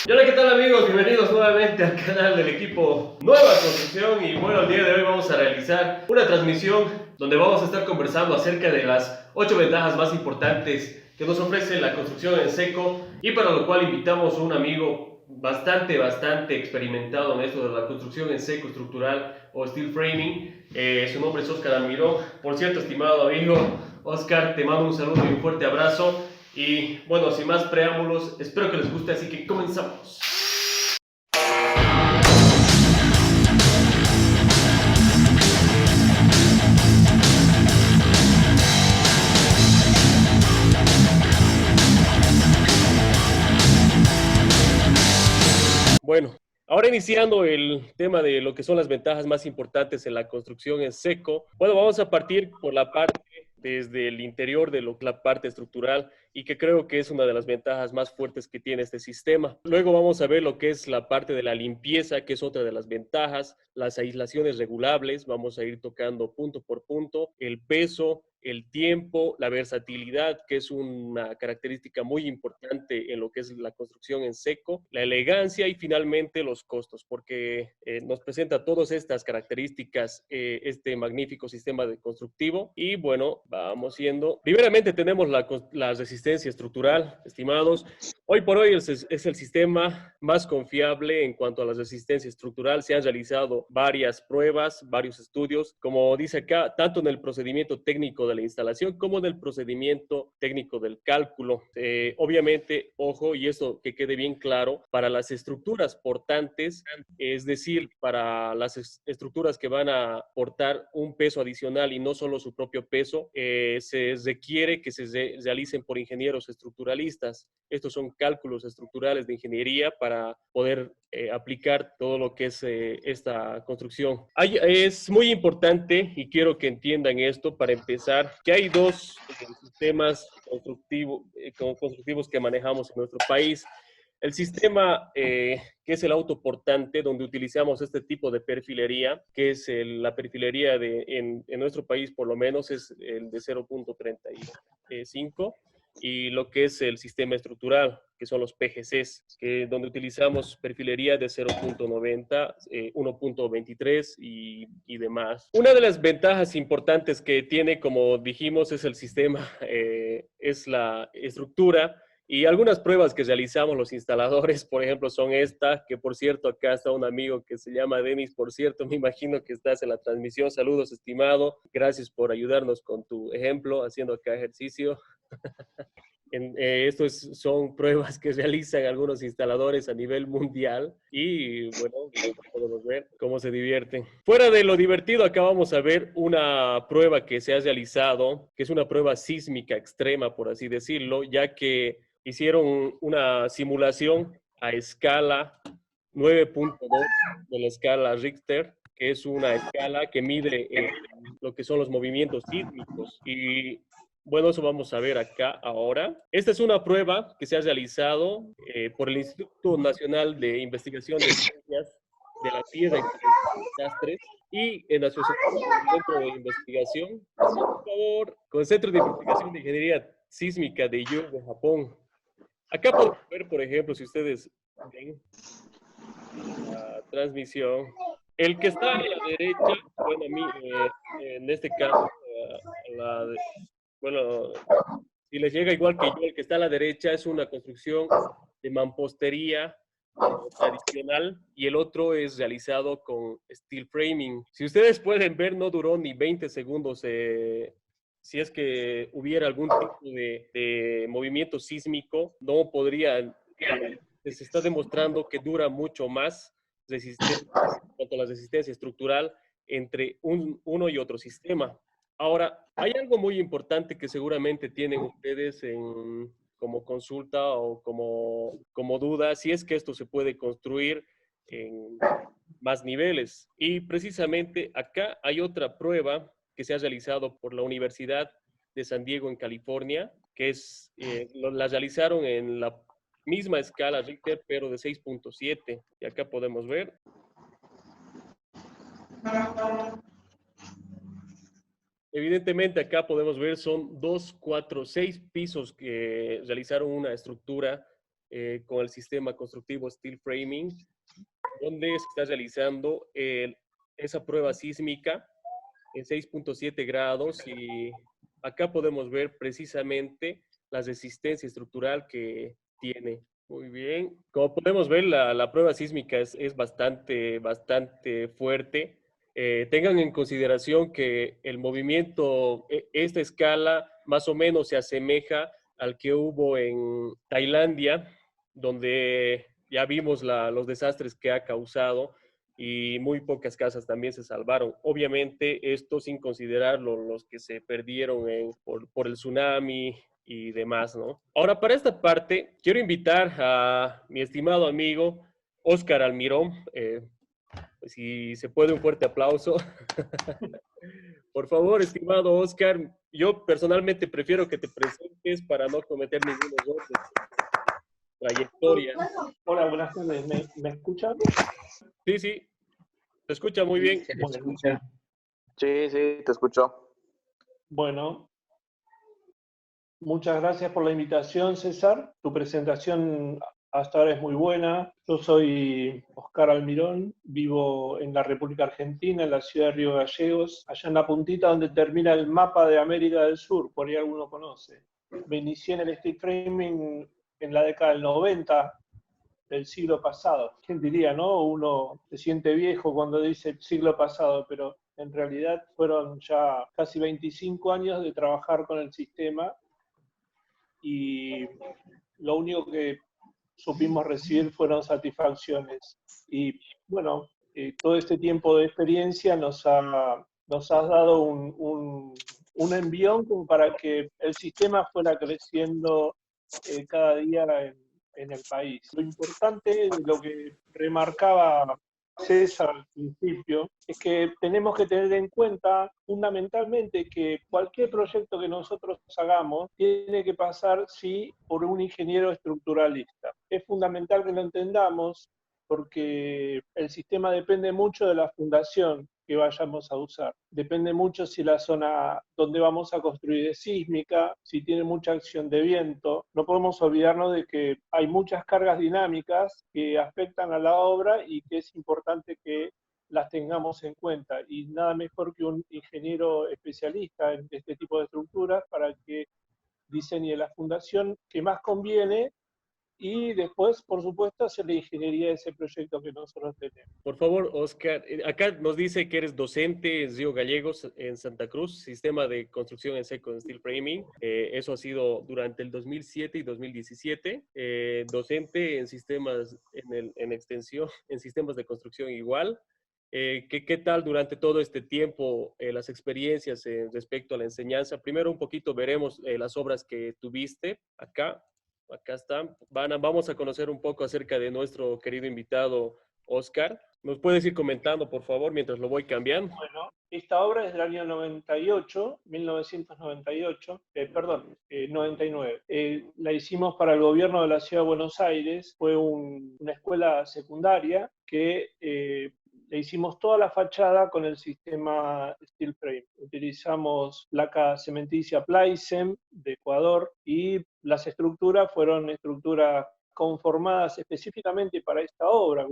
Y hola, ¿qué tal amigos? Bienvenidos nuevamente al canal del equipo Nueva Construcción. Y bueno, el día de hoy vamos a realizar una transmisión donde vamos a estar conversando acerca de las 8 ventajas más importantes que nos ofrece la construcción en seco, y para lo cual invitamos a un amigo bastante experimentado en esto de la construcción en seco estructural o steel framing. Su nombre es Oscar Almirón. Por cierto, estimado amigo Oscar, te mando un saludo y un fuerte abrazo. Y bueno, sin más preámbulos, espero que les guste, así que comenzamos. Bueno, ahora iniciando el tema de lo que son las ventajas más importantes en la construcción en seco. Bueno, vamos a partir por la parte desde el interior de la parte estructural, y que creo que es una de las ventajas más fuertes que tiene este sistema. Luego vamos a ver lo que es la parte de la limpieza, que es otra de las ventajas, las aislaciones regulables, vamos a ir tocando punto por punto, el peso, el tiempo, la versatilidad, que es una característica muy importante en lo que es la construcción en seco, la elegancia y finalmente los costos, porque nos presenta todas estas características este magnífico sistema de constructivo. Y bueno, vamos yendo. Primeramente tenemos la resistencia estructural, estimados. Hoy por hoy es el sistema más confiable en cuanto a la resistencia estructural. Se han realizado varias pruebas, varios estudios, como dice acá, tanto en el procedimiento técnico de la instalación como en el procedimiento técnico del cálculo. Obviamente, ojo, y esto que quede bien claro, para las estructuras portantes, es decir, para las estructuras que van a aportar un peso adicional y no solo su propio peso, se requiere que se realicen por ingenieros estructuralistas. Estos son cálculos estructurales de ingeniería para poder aplicar todo lo que es esta construcción. Es muy importante, y quiero que entiendan esto para empezar, que hay dos sistemas constructivos que manejamos en nuestro país. El sistema que es el autoportante, donde utilizamos este tipo de perfilería, que es la perfilería en nuestro país por lo menos es el de 0.35, y lo que es el sistema estructural, que son los PGCs, donde utilizamos perfilería de 0.90, 1.23 y demás. Una de las ventajas importantes que tiene, como dijimos, es el sistema, es la estructura. Y algunas pruebas que realizamos los instaladores, por ejemplo, son esta, que por cierto, acá está un amigo que se llama Denis, por cierto, me imagino que estás en la transmisión. Saludos, estimado. Gracias por ayudarnos con tu ejemplo, haciendo acá ejercicio. Son pruebas que realizan algunos instaladores a nivel mundial, y bueno, podemos ver cómo se divierten. Fuera de lo divertido, acá vamos a ver una prueba que se ha realizado, que es una prueba sísmica extrema, por así decirlo, ya que hicieron una simulación a escala 9.2 de la escala Richter, que es una escala que mide lo que son los movimientos sísmicos. Y bueno, eso vamos a ver acá ahora. Esta es una prueba que se ha realizado por el Instituto Nacional de Investigación de Ciencias de la Tierra y Desastres, y en asociación con el Centro de Investigación, por favor, con el Centro de Investigación de Ingeniería Sísmica de Yu, de Japón. Acá podemos ver, por ejemplo, si ustedes ven la transmisión, el que está a la derecha, bueno, a mí, en este caso, bueno, si les llega igual que yo, el que está a la derecha es una construcción de mampostería tradicional, y el otro es realizado con steel framing. Si ustedes pueden ver, no duró ni 20 segundos. Si es que hubiera algún tipo de movimiento sísmico, no podría. Se está demostrando que dura mucho más resistencia, cuanto a la resistencia estructural entre uno y otro sistema. Ahora, hay algo muy importante que seguramente tienen ustedes como consulta o como duda, si es que esto se puede construir en más niveles. Y precisamente acá hay otra prueba que se ha realizado por la Universidad de San Diego en California, que la realizaron en la misma escala Richter, pero de 6.7. Y acá podemos ver. Evidentemente acá podemos ver son 2, 4, 6 pisos que realizaron una estructura con el sistema constructivo Steel Framing, donde se está realizando esa prueba sísmica en 6.7 grados y acá podemos ver precisamente la resistencia estructural que tiene. Muy bien. Como podemos ver, la prueba sísmica es bastante fuerte. Tengan en consideración que el movimiento, esta escala más o menos se asemeja al que hubo en Tailandia, donde ya vimos los desastres que ha causado y muy pocas casas también se salvaron. Obviamente esto sin considerar los que se perdieron por el tsunami y demás, ¿no? Ahora, para esta parte, quiero invitar a mi estimado amigo Óscar Almirón. Si se puede, un fuerte aplauso. Por favor, estimado Óscar, yo personalmente prefiero que te presentes para no cometer ningún error de trayectoria. Hola, buenas tardes. ¿Me escuchan? Sí, sí, se escucha muy bien. Se te escucha. Sí, sí, te escucho. Bueno, muchas gracias por la invitación, César. Tu presentación hasta ahora es muy buena. Yo soy Óscar Almirón, vivo en la República Argentina, en la ciudad de Río Gallegos, allá en la puntita donde termina el mapa de América del Sur, por ahí alguno conoce. Me inicié en el steel framing en la década del 90 del siglo pasado. ¿Quién diría, no? Uno se siente viejo cuando dice el siglo pasado, pero en realidad fueron ya casi 25 años de trabajar con el sistema y lo único que supimos recibir fueron satisfacciones. Y bueno, todo este tiempo de experiencia nos ha dado un envión como para que el sistema fuera creciendo cada día en el país. Lo importante, lo que remarcaba César al principio, es que tenemos que tener en cuenta fundamentalmente que cualquier proyecto que nosotros hagamos tiene que pasar, sí, por un ingeniero estructuralista. Es fundamental que lo entendamos porque el sistema depende mucho de la fundación que vayamos a usar. Depende mucho si la zona donde vamos a construir es sísmica, si tiene mucha acción de viento. No podemos olvidarnos de que hay muchas cargas dinámicas que afectan a la obra y que es importante que las tengamos en cuenta. Y nada mejor que un ingeniero especialista en este tipo de estructuras para que diseñe la fundación que más conviene y después, por supuesto, hacer la ingeniería de ese proyecto que nosotros tenemos. Por favor, Oscar, acá nos dice que eres docente en Río Gallegos, en Santa Cruz, sistema de construcción en seco en steel framing. Eso ha sido durante el 2007 y 2017. Docente en sistemas, en extensión, en sistemas de construcción igual. ¿Qué tal durante todo este tiempo las experiencias respecto a la enseñanza? Primero un poquito veremos las obras que tuviste acá. Acá están. Vamos a conocer un poco acerca de nuestro querido invitado Oscar. ¿Nos puedes ir comentando, por favor, mientras lo voy cambiando? Bueno, esta obra es del año 98, 1998, 99. La hicimos para el gobierno de la Ciudad de Buenos Aires. Fue una escuela secundaria que le hicimos toda la fachada con el sistema Steel Frame. Utilizamos placa cementicia Plaisem de Ecuador y las estructuras fueron estructuras conformadas específicamente para esta obra,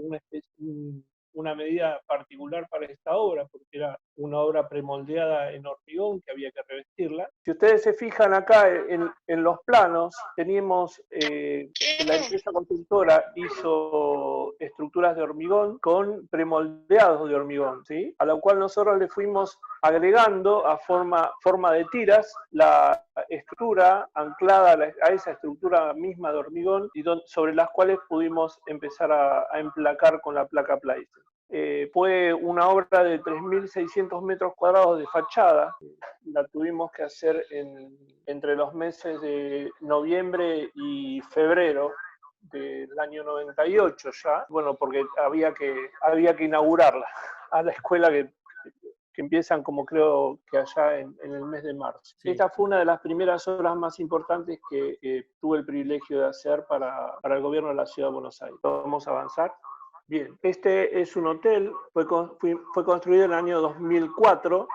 una medida particular para esta obra, porque era una obra premoldeada en hormigón que había que revestirla. Si ustedes se fijan acá en los planos, teníamos, la empresa constructora hizo estructuras de hormigón con premoldeados de hormigón, ¿sí? A lo cual nosotros le fuimos agregando a forma de tiras la estructura anclada a esa estructura misma de hormigón y sobre las cuales pudimos empezar a emplacar con la placa Plaisem. Fue una obra de 3.600 metros cuadrados de fachada. La tuvimos que hacer entre los meses de noviembre y febrero del año 98 ya, bueno, porque había que inaugurarla a la escuela que empiezan como creo que allá en el mes de marzo. Sí. Esta fue una de las primeras obras más importantes que tuve el privilegio de hacer para el gobierno de la Ciudad de Buenos Aires. Vamos a avanzar. Bien, este es un hotel, fue construido en el año 2004,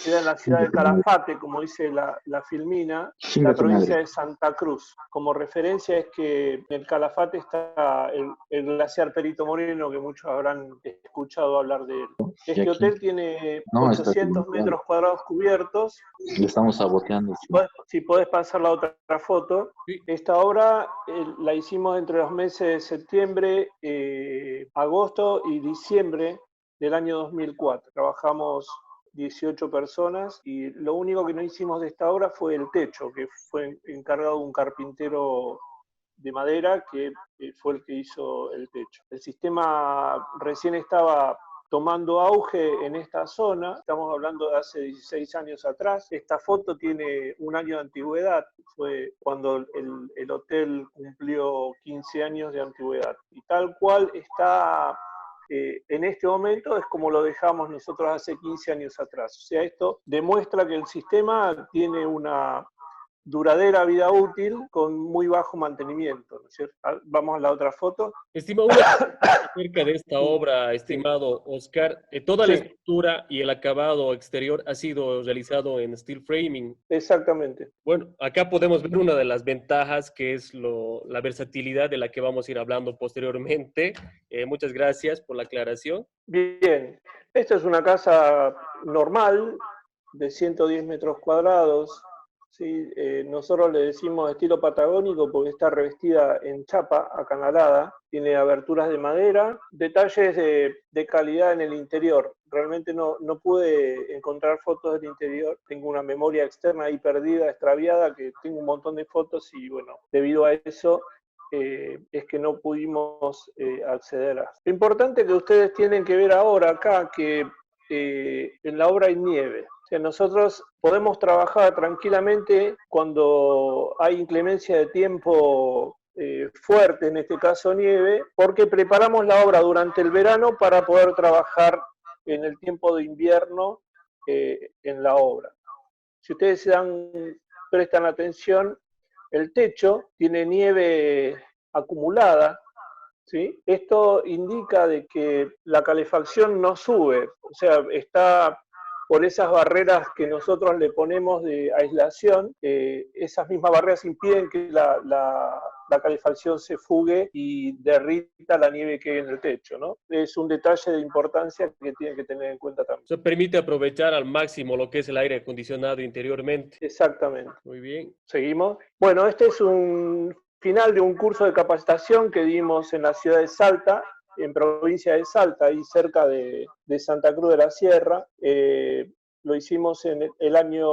Queda en la ciudad de Calafate, como dice la filmina, la provincia de Santa Cruz. Como referencia es que en el Calafate está el glaciar Perito Moreno, que muchos habrán escuchado hablar de él. Este hotel tiene 800 metros cuadrados cubiertos. Le estamos saboteando. Si podés pasar la otra foto. Esta obra la hicimos entre los meses de septiembre, agosto y diciembre del año 2004. Trabajamos 18 personas y lo único que no hicimos de esta obra fue el techo, que fue encargado un carpintero de madera que fue el que hizo el techo. El sistema recién estaba tomando auge en esta zona, estamos hablando de hace 16 años atrás. Esta foto tiene un año de antigüedad, fue cuando el hotel cumplió 15 años de antigüedad. Y tal cual está en este momento es como lo dejamos nosotros hace 15 años atrás. O sea, esto demuestra que el sistema tiene una duradera vida útil con muy bajo mantenimiento, ¿no es cierto? Vamos a la otra foto. Estimado, acerca de esta obra, estimado Oscar, toda la estructura y el acabado exterior ha sido realizado en steel framing. Exactamente. Bueno, acá podemos ver una de las ventajas que es la versatilidad de la que vamos a ir hablando posteriormente. Muchas gracias por la aclaración. Bien, esta es una casa normal de 110 metros cuadrados. Sí, nosotros le decimos estilo patagónico porque está revestida en chapa acanalada, tiene aberturas de madera, detalles de calidad en el interior. Realmente no pude encontrar fotos del interior, tengo una memoria externa ahí perdida, extraviada, que tengo un montón de fotos y bueno, debido a eso es que no pudimos acceder a. Lo importante que ustedes tienen que ver ahora acá, que en la obra hay nieve. Nosotros podemos trabajar tranquilamente cuando hay inclemencia de tiempo fuerte, en este caso nieve, porque preparamos la obra durante el verano para poder trabajar en el tiempo de invierno en la obra. Si ustedes prestan atención, el techo tiene nieve acumulada, ¿sí? Esto indica de que la calefacción no sube, o sea, está por esas barreras que nosotros le ponemos de aislación, esas mismas barreras impiden que la calefacción se fugue y derrita la nieve que hay en el techo, ¿no? Es un detalle de importancia que tienen que tener en cuenta también. Eso permite aprovechar al máximo lo que es el aire acondicionado interiormente. Exactamente. Muy bien. Seguimos. Bueno, este es un final de un curso de capacitación que dimos en la ciudad de Salta, en provincia de Salta, ahí cerca de Santa Cruz de la Sierra. Lo hicimos en el año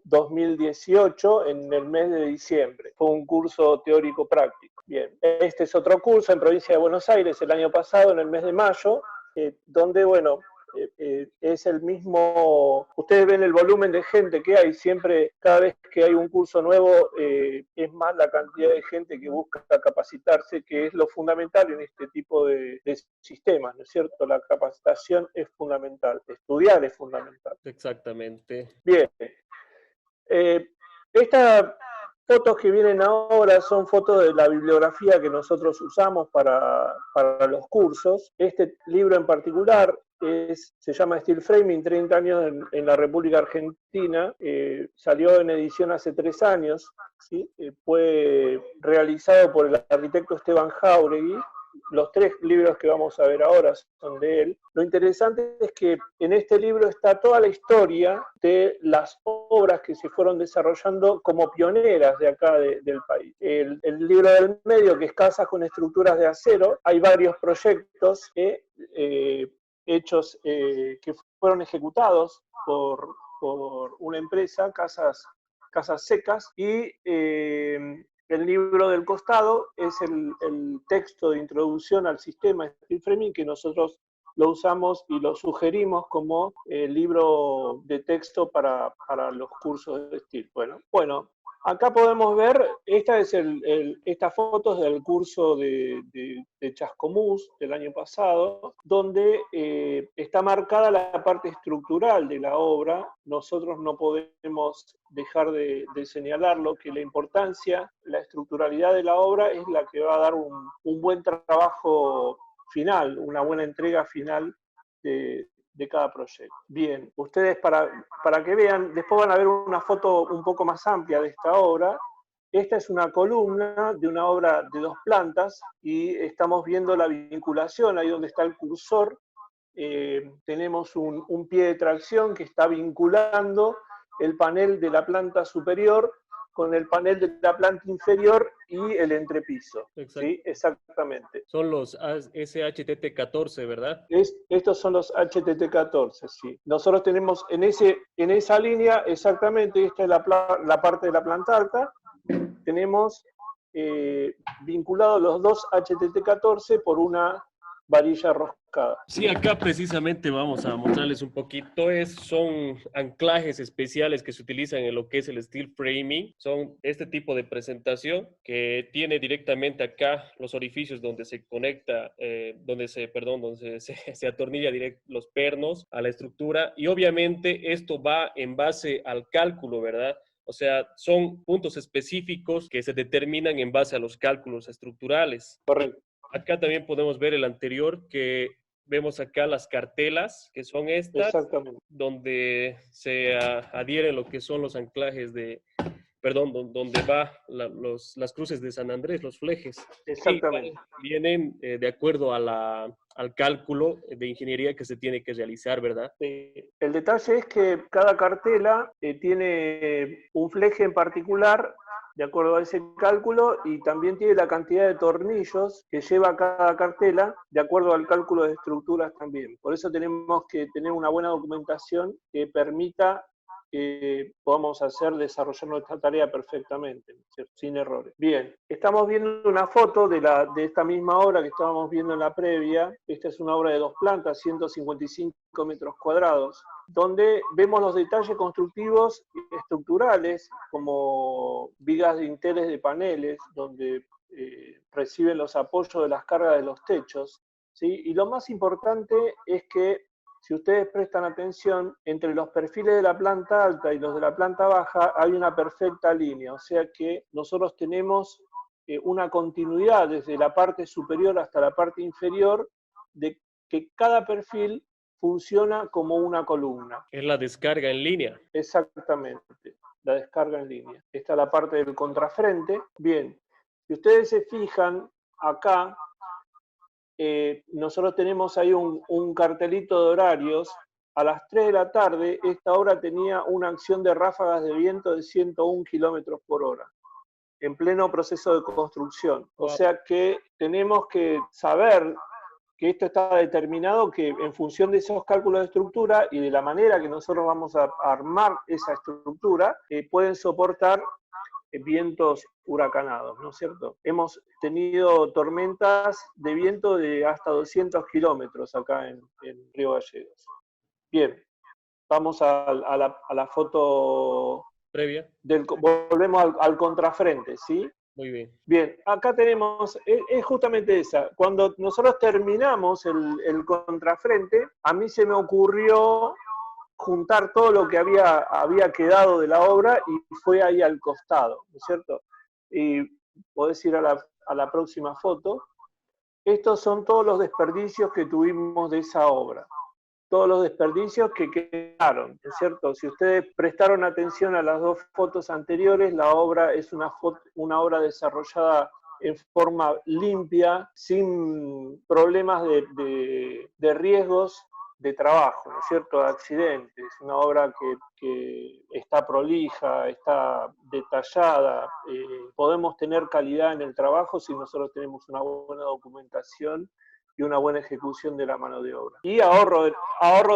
2018, en el mes de diciembre. Fue un curso teórico práctico. Bien, este es otro curso en provincia de Buenos Aires el año pasado, en el mes de mayo, donde, bueno, es el mismo, ustedes ven el volumen de gente que hay, siempre, cada vez que hay un curso nuevo, es más la cantidad de gente que busca capacitarse, que es lo fundamental en este tipo de sistemas, ¿no es cierto? La capacitación es fundamental, estudiar es fundamental. Exactamente. Bien, estas fotos que vienen ahora son fotos de la bibliografía que nosotros usamos para los cursos. Este libro en particular se llama Steel Framing, 30 años en la República Argentina, salió en edición hace 3 años, ¿sí? Fue realizado por el arquitecto Esteban Jáuregui. Los 3 libros que vamos a ver ahora son de él. Lo interesante es que en este libro está toda la historia de las obras que se fueron desarrollando como pioneras de acá del país. El libro del medio, que es Casas con estructuras de acero, hay varios proyectos hechos que fueron ejecutados por una empresa, Casas Secas, y el libro del costado es el texto de introducción al sistema Steel Framing, que nosotros lo usamos y lo sugerimos como libro de texto para los cursos de Steel. Bueno, acá podemos ver, estas fotos del curso de Chascomús del año pasado, donde está marcada la parte estructural de la obra. Nosotros no podemos dejar de señalarlo, que la importancia, la estructuralidad de la obra es la que va a dar un buen trabajo final, una buena entrega final de de cada proyecto. Bien, ustedes para que vean, después van a ver una foto un poco más amplia de esta obra. Esta es una columna de una obra de 2 plantas y estamos viendo la vinculación, ahí donde está el cursor. Tenemos un pie de tracción que está vinculando el panel de la planta superior con el panel de la planta inferior y el entrepiso. ¿Sí? Exactamente. Son los SHTT14, ¿verdad? Estos son los HTT14, sí. Nosotros tenemos en esa línea, exactamente, esta es la parte de la planta alta, tenemos vinculados los 2 HTT14 por una varilla roscada. Sí, acá precisamente vamos a mostrarles un poquito. Son anclajes especiales que se utilizan en lo que es el steel framing. Son este tipo de presentación que tiene directamente acá los orificios donde se conecta, donde se atornilla los pernos a la estructura. Y obviamente esto va en base al cálculo, ¿verdad? O sea, son puntos específicos que se determinan en base a los cálculos estructurales. Correcto. Acá también podemos ver el anterior, que vemos acá las cartelas, que son estas, donde se adhieren lo que son los anclajes donde va las cruces de San Andrés, los flejes. Exactamente. Y vienen de acuerdo al cálculo de ingeniería que se tiene que realizar, ¿verdad? El detalle es que cada cartela tiene un fleje en particular de acuerdo a ese cálculo y también tiene la cantidad de tornillos que lleva cada cartela de acuerdo al cálculo de estructuras también. Por eso tenemos que tener una buena documentación que permita que podamos desarrollar nuestra tarea perfectamente, sin errores. Bien, estamos viendo una foto de esta misma obra que estábamos viendo en la previa. Esta es una obra de 2 plantas, 155 metros cuadrados, donde vemos los detalles constructivos estructurales, como vigas de dinteles de paneles, donde reciben los apoyos de las cargas de los techos, ¿sí? Y lo más importante es que, si ustedes prestan atención, entre los perfiles de la planta alta y los de la planta baja hay una perfecta línea, o sea que nosotros tenemos una continuidad desde la parte superior hasta la parte inferior, de que cada perfil funciona como una columna. Es la descarga en línea. Exactamente, la descarga en línea. Esta es la parte del contrafrente. Bien, si ustedes se fijan acá, nosotros tenemos ahí un cartelito de horarios. A las 3 de la tarde, esta obra tenía una acción de ráfagas de viento de 101 kilómetros por hora, en pleno proceso de construcción. O sea que tenemos que saber que esto está determinado, que en función de esos cálculos de estructura y de la manera que nosotros vamos a armar esa estructura, pueden soportar vientos huracanados, ¿no es cierto? Hemos tenido tormentas de viento de hasta 200 kilómetros acá en Río Gallegos. Bien, vamos a la foto previa. Volvemos al contrafrente, ¿sí? Muy bien. Bien, acá tenemos, es justamente esa. Cuando nosotros terminamos el contrafrente, a mí se me ocurrió juntar todo lo que había quedado de la obra y fue ahí al costado, ¿no es cierto? Y podés ir a la próxima foto. Estos son todos los desperdicios que tuvimos de esa obra. Todos los desperdicios que quedaron, ¿no es cierto? Si ustedes prestaron atención a las 2 fotos anteriores, la obra es una obra desarrollada en forma limpia, sin problemas de riesgos de trabajo, ¿no es cierto?, de accidentes. Una obra que está prolija, está detallada. Podemos tener calidad en el trabajo si nosotros tenemos una buena documentación y una buena ejecución de la mano de obra. Y ahorro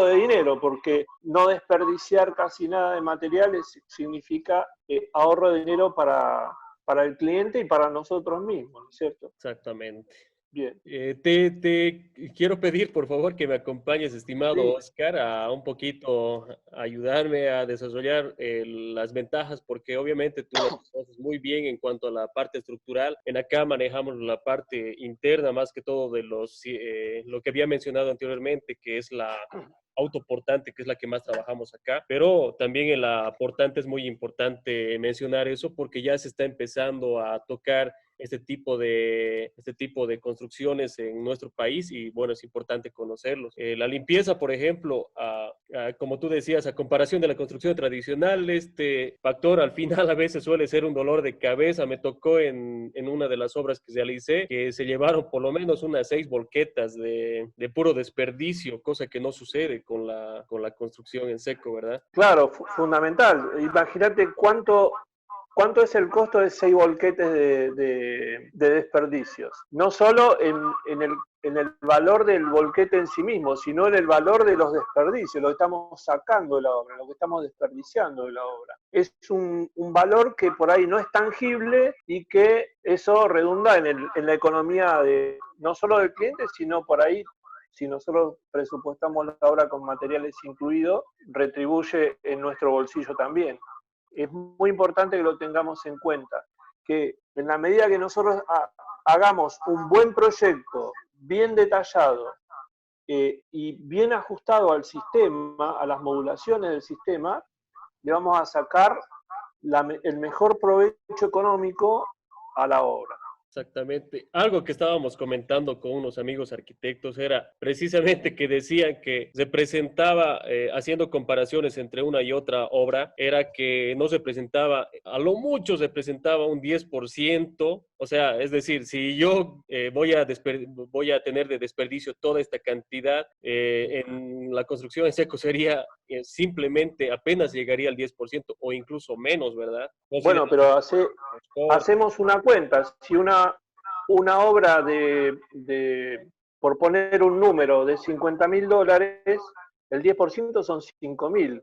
de dinero, porque no desperdiciar casi nada de materiales significa ahorro de dinero para el cliente y para nosotros mismos, ¿no es cierto? Exactamente. Bien. Te quiero pedir, por favor, que me acompañes, estimado Sí. Oscar, a un poquito ayudarme a desarrollar las ventajas, porque obviamente tú lo conoces muy bien en cuanto a la parte estructural. En acá manejamos la parte interna, más que todo de lo que había mencionado anteriormente, que es la autoportante, que es la que más trabajamos acá, pero también en la portante es muy importante mencionar eso porque ya se está empezando a tocar este tipo de construcciones en nuestro país y bueno, es importante conocerlos. La limpieza, por ejemplo, como tú decías, a comparación de la construcción tradicional, este factor al final a veces suele ser un dolor de cabeza. Me tocó en una de las obras que realicé que se llevaron por lo menos unas 6 volquetas de puro desperdicio, cosa que no sucede con la construcción en seco, ¿verdad? Claro, fundamental. Imagínate cuánto es el costo de 6 volquetes de desperdicios. No solo en el valor del volquete en sí mismo, sino en el valor de los desperdicios, lo que estamos sacando de la obra, lo que estamos desperdiciando de la obra. Es un valor que por ahí no es tangible y que eso redunda en la economía no solo del cliente, sino por ahí, si nosotros presupuestamos la obra con materiales incluidos, retribuye en nuestro bolsillo también. Es muy importante que lo tengamos en cuenta, que en la medida que nosotros hagamos un buen proyecto, bien detallado y bien ajustado al sistema, a las modulaciones del sistema, le vamos a sacar el mejor provecho económico a la obra. Exactamente. Algo que estábamos comentando con unos amigos arquitectos era precisamente que decían que se presentaba, haciendo comparaciones entre una y otra obra, era que no se presentaba, a lo mucho se presentaba un 10%, o sea, es decir, si yo voy a tener de desperdicio toda esta cantidad, en la construcción en seco sería simplemente apenas llegaría al 10% o incluso menos, ¿verdad? Bueno, pero hacemos una cuenta. Si una obra por poner un número, de $50.000, el 10% son 5.000.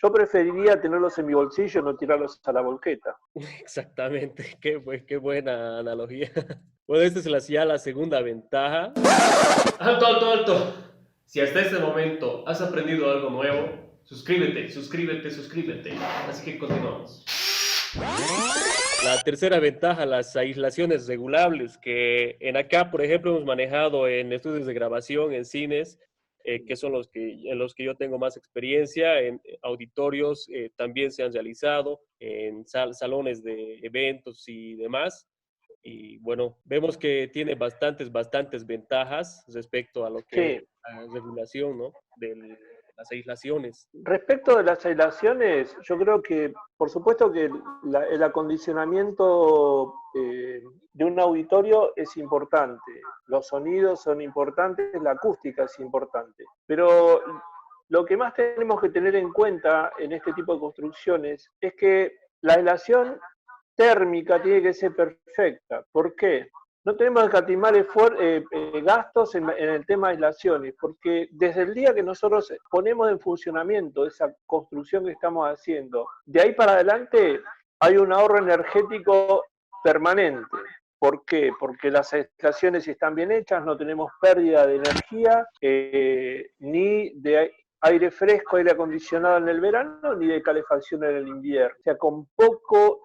Yo preferiría tenerlos en mi bolsillo y no tirarlos a la volqueta. Exactamente, qué buena analogía. Bueno, esta es ya la segunda ventaja. Alto, alto, alto. Si hasta este momento has aprendido algo nuevo, suscríbete, suscríbete, suscríbete. Así que continuamos. La tercera ventaja, las aislaciones regulables, que en acá, por ejemplo, hemos manejado en estudios de grabación, en cines, que son en los que yo tengo más experiencia, en auditorios también se han realizado, en salones de eventos y demás. Y bueno, vemos que tiene bastantes ventajas respecto a lo que es Sí. la regulación, ¿no? De las aislaciones. Respecto de las aislaciones, yo creo que, por supuesto que el acondicionamiento de un auditorio es importante, los sonidos son importantes, la acústica es importante, pero lo que más tenemos que tener en cuenta en este tipo de construcciones es que la aislación térmica tiene que ser perfecta. ¿Por qué? No tenemos que escatimar gastos en el tema de aislaciones, porque desde el día que nosotros ponemos en funcionamiento esa construcción que estamos haciendo, de ahí para adelante hay un ahorro energético permanente. ¿Por qué? Porque las aislaciones están bien hechas, no tenemos pérdida de energía, ni de aire fresco, aire acondicionado en el verano, ni de calefacción en el invierno. O sea, con poco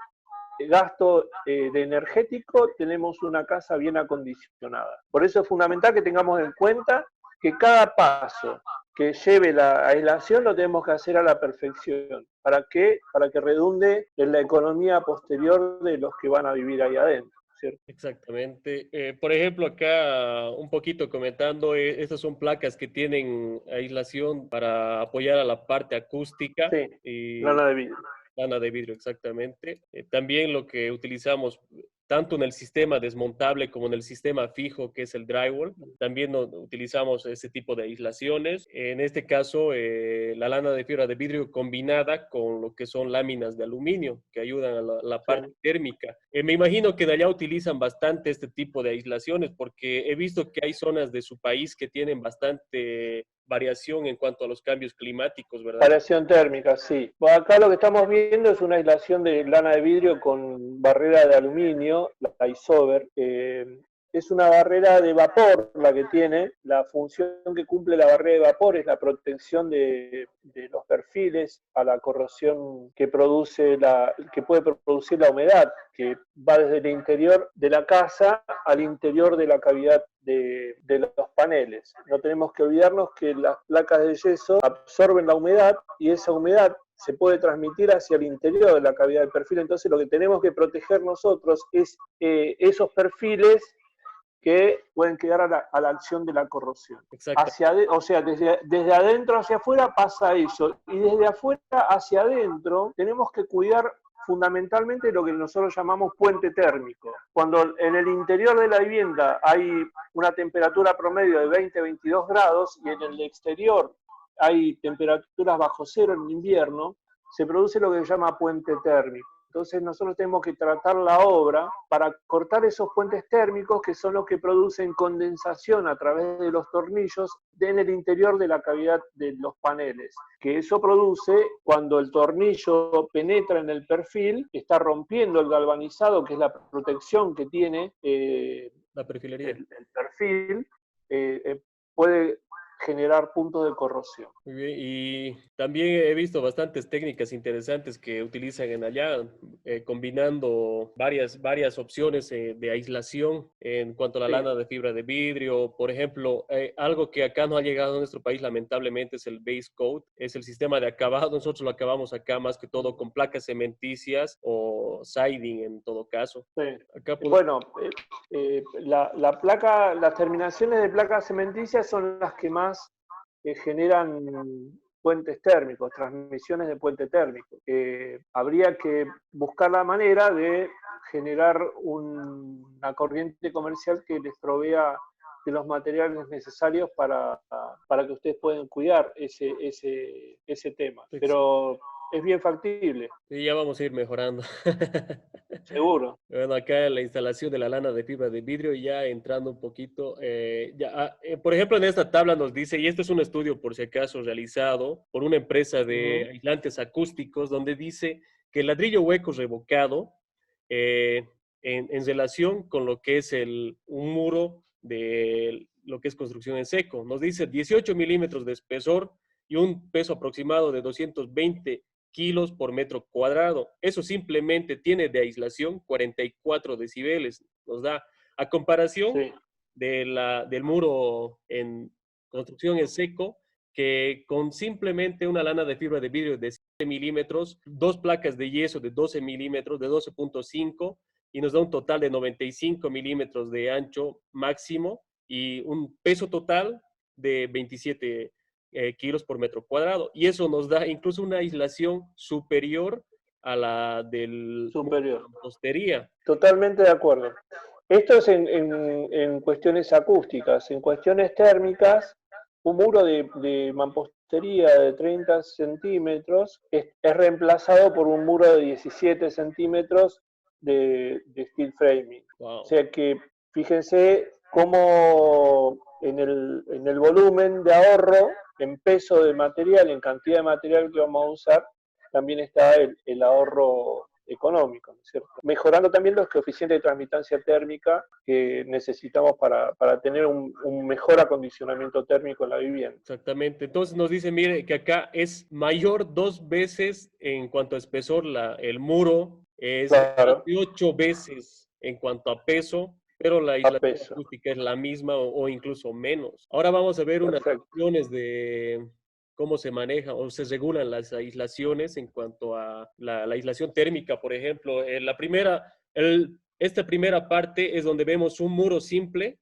gasto de energético, tenemos una casa bien acondicionada. Por eso es fundamental que tengamos en cuenta que cada paso que lleve la aislación lo tenemos que hacer a la perfección. ¿Para qué? Para que redunde en la economía posterior de los que van a vivir ahí adentro. ¿Cierto? Exactamente. Por ejemplo, acá un poquito comentando, estas son placas que tienen aislación para apoyar a la parte acústica. Sí, Y lana de vidrio. lana de vidrio, exactamente. También lo que utilizamos tanto en el sistema desmontable como en el sistema fijo, que es el drywall, también utilizamos ese tipo de aislaciones. En este caso, la lana de fibra de vidrio combinada con lo que son láminas de aluminio, que ayudan a la parte térmica. Me imagino que de allá utilizan bastante este tipo de aislaciones, porque he visto que hay zonas de su país que tienen bastante variación en cuanto a los cambios climáticos, ¿verdad? Variación térmica, sí. Bueno, acá lo que estamos viendo es una aislación de lana de vidrio con barrera de aluminio, la isover. es una barrera de vapor la que tiene. La función que cumple la barrera de vapor es la protección de los perfiles a la corrosión que que puede producir la humedad, que va desde el interior de la casa al interior de la cavidad de los paneles. No tenemos que olvidarnos que las placas de yeso absorben la humedad y esa humedad se puede transmitir hacia el interior de la cavidad del perfil. Entonces lo que tenemos que proteger nosotros es esos perfiles que pueden quedar a la acción de la corrosión. O sea, desde adentro hacia afuera pasa eso, y desde afuera hacia adentro tenemos que cuidar fundamentalmente lo que nosotros llamamos puente térmico. Cuando en el interior de la vivienda hay una temperatura promedio de 20-22 grados y en el exterior hay temperaturas bajo cero en invierno, se produce lo que se llama puente térmico. Entonces nosotros tenemos que tratar la obra para cortar esos puentes térmicos que son los que producen condensación a través de los tornillos en el interior de la cavidad de los paneles. Que eso produce cuando el tornillo penetra en el perfil, está rompiendo el galvanizado, que es la protección que tiene la perfilería. El perfil, puede generar puntos de corrosión. Muy bien, y también he visto bastantes técnicas interesantes que utilizan en allá, combinando varias opciones de aislación en cuanto a la lana de fibra de vidrio. Por ejemplo, algo que acá no ha llegado a nuestro país lamentablemente es el base coat, es el sistema de acabado. Nosotros lo acabamos acá más que todo con placas cementicias o siding en todo caso. Sí. Acá bueno, las terminaciones de placas cementicias son las que más generan puentes térmicos, transmisiones de puente térmico. Habría que buscar la manera de generar una corriente comercial que les provea de los materiales necesarios para que ustedes puedan cuidar ese tema. Pero es bien factible. Sí, ya vamos a ir mejorando. Seguro. Bueno, acá la instalación de la lana de fibra de vidrio, ya entrando un poquito, por ejemplo, en esta tabla nos dice, y esto es un estudio por si acaso realizado por una empresa de aislantes acústicos, donde dice que el ladrillo hueco revocado, en relación con lo que es un muro de lo que es construcción en seco, nos dice 18 milímetros de espesor y un peso aproximado de 220 kilos por metro cuadrado. Eso simplemente tiene de aislación 44 decibeles. Nos da, a comparación del muro en construcción en seco, que con simplemente una lana de fibra de vidrio de 7 milímetros, dos placas de yeso de 12 milímetros, de 12.5, y nos da un total de 95 milímetros de ancho máximo y un peso total de 27 kilos por metro cuadrado. Y eso nos da incluso una aislación superior a la del mampostería. Totalmente de acuerdo. Esto es en cuestiones acústicas. En cuestiones térmicas, un muro de mampostería de 30 centímetros es reemplazado por un muro de 17 centímetros de steel framing. Wow. O sea que fíjense cómo en el volumen de ahorro, en peso de material, en cantidad de material que vamos a usar, también está el ahorro económico, ¿no es cierto? Mejorando también los coeficientes de transmitancia térmica que necesitamos para tener un mejor acondicionamiento térmico en la vivienda. Exactamente. Entonces nos dice, mire, que acá es mayor 2 veces en cuanto a espesor el muro, es 8 veces en cuanto a peso, pero la aislación acústica es la misma o incluso menos. Ahora vamos a ver unas opciones de cómo se manejan o se regulan las aislaciones en cuanto a la aislación térmica, por ejemplo. Esta primera parte es donde vemos un muro simple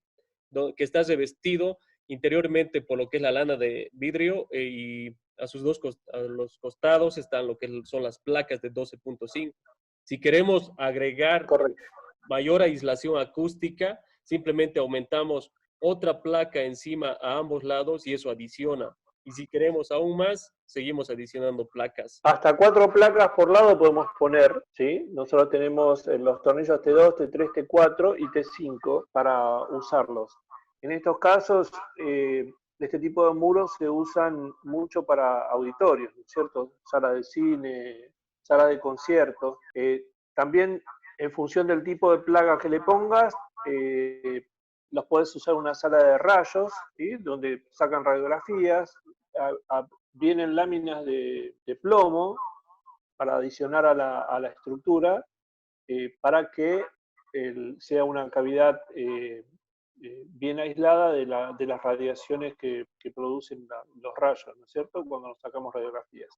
que está revestido interiormente por lo que es la lana de vidrio y a los costados están lo que son las placas de 12.5. Si queremos agregar mayor aislación acústica, simplemente aumentamos otra placa encima a ambos lados y eso adiciona. Y si queremos aún más, seguimos adicionando placas. Hasta 4 placas por lado podemos poner, ¿sí? Nosotros tenemos los tornillos T2, T3, T4 y T5 para usarlos. En estos casos, este tipo de muros se usan mucho para auditorios, ¿no es cierto? Salas de cine, salas de conciertos. También, en función del tipo de placa que le pongas, los podés usar en una sala de rayos, ¿sí? Donde sacan radiografías, vienen láminas de plomo para adicionar a la estructura, para que sea una cavidad bien aislada de las radiaciones que producen los rayos, ¿no es cierto?, cuando nos sacamos radiografías.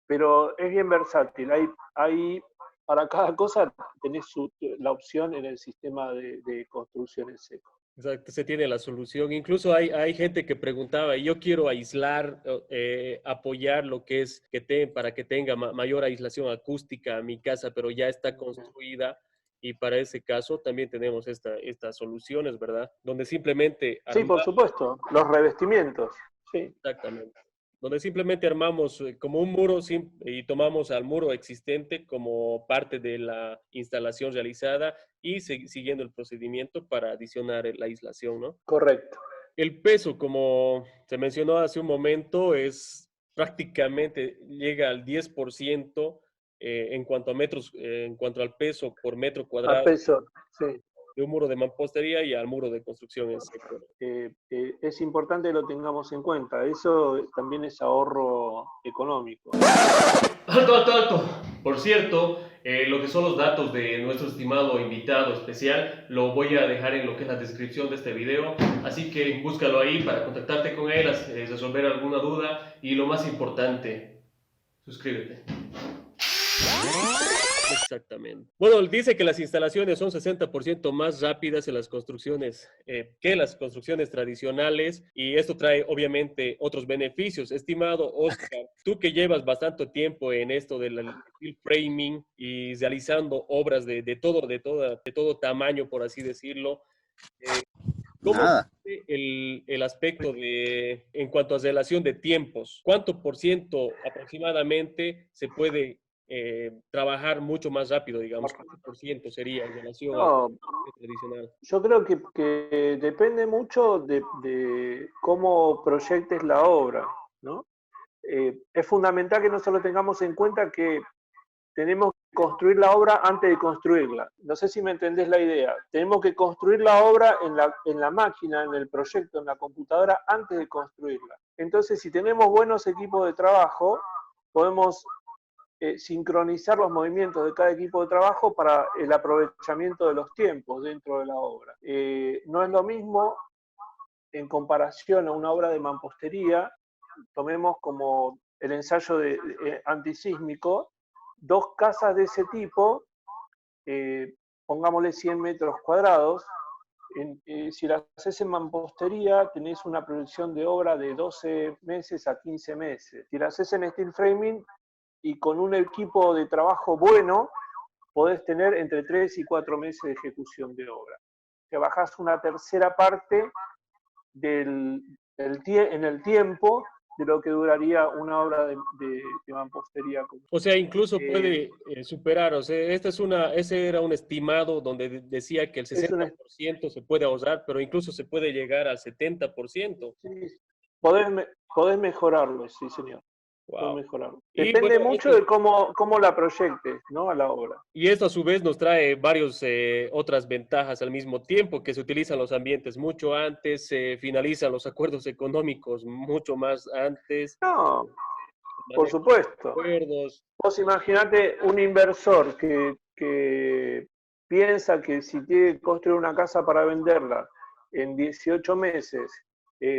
Pero es bien versátil, hay para cada cosa tenés la opción en el sistema de construcción en seco. Exacto, se tiene la solución. Incluso hay gente que preguntaba, yo quiero aislar, apoyar lo que es para que tenga mayor aislación acústica a mi casa, pero ya está construida. Y para ese caso también tenemos estas soluciones, ¿verdad? Donde simplemente Sí, por supuesto, los revestimientos. Sí. exactamente. Donde simplemente armamos como un muro y tomamos al muro existente como parte de la instalación realizada y siguiendo el procedimiento para adicionar la aislación, ¿no? Correcto. El peso, como se mencionó hace un momento, es prácticamente llega al 10% en cuanto a metros, en cuanto al peso por metro A cuadrado peso, sí. de un muro de mampostería y al muro de construcción en seco. Es importante que lo tengamos en cuenta. Eso también es ahorro económico. Alto, alto, alto. Por cierto, lo que son los datos de nuestro estimado invitado especial lo voy a dejar en lo que es la descripción de este video, así que búscalo ahí para contactarte con él, resolver alguna duda y lo más importante, suscríbete. Exactamente. Bueno, dice que las instalaciones son 60% más rápidas en las construcciones que las construcciones tradicionales y esto trae obviamente otros beneficios. Estimado Oscar, tú que llevas bastante tiempo en esto del steel framing y realizando obras de todo tamaño, por así decirlo, ¿cómo es el aspecto en cuanto a relación de tiempos? ¿Cuánto por ciento aproximadamente se puede trabajar mucho más rápido, digamos? ¿Cuánto por ciento sería en relación al No, tradicional? yo creo que depende mucho de cómo proyectes la obra, ¿no? Es fundamental que no solo tengamos en cuenta que tenemos que construir la obra antes de construirla. No sé si me entendés la idea. Tenemos que construir la obra en la máquina, en el proyecto, en la computadora, antes de construirla. Entonces, si tenemos buenos equipos de trabajo, podemos sincronizar los movimientos de cada equipo de trabajo para el aprovechamiento de los tiempos dentro de la obra. No es lo mismo en comparación a una obra de mampostería, tomemos como el ensayo antisísmico, dos casas de ese tipo, pongámosle 100 metros cuadrados, si las haces en mampostería tenés una producción de obra de 12 meses a 15 meses. Si las haces en steel framing y con un equipo de trabajo bueno, podés tener entre 3 y 4 meses de ejecución de obra. Te bajás una tercera parte en el tiempo de lo que duraría una obra de mampostería. O sea, incluso puede superar, o sea, ese era un estimado donde decía que el 60% se puede ahorrar, pero incluso se puede llegar al 70%. Sí, podés mejorarlo, sí, señor. Wow. Mejorarlo. Depende mucho de cómo la proyectes, ¿no? A la obra. Y esto a su vez nos trae varias otras ventajas al mismo tiempo, que se utilizan los ambientes mucho antes, se finalizan los acuerdos económicos mucho más antes. No, por supuesto. Vos imaginate un inversor que piensa que si tiene que construir una casa para venderla en 18 meses,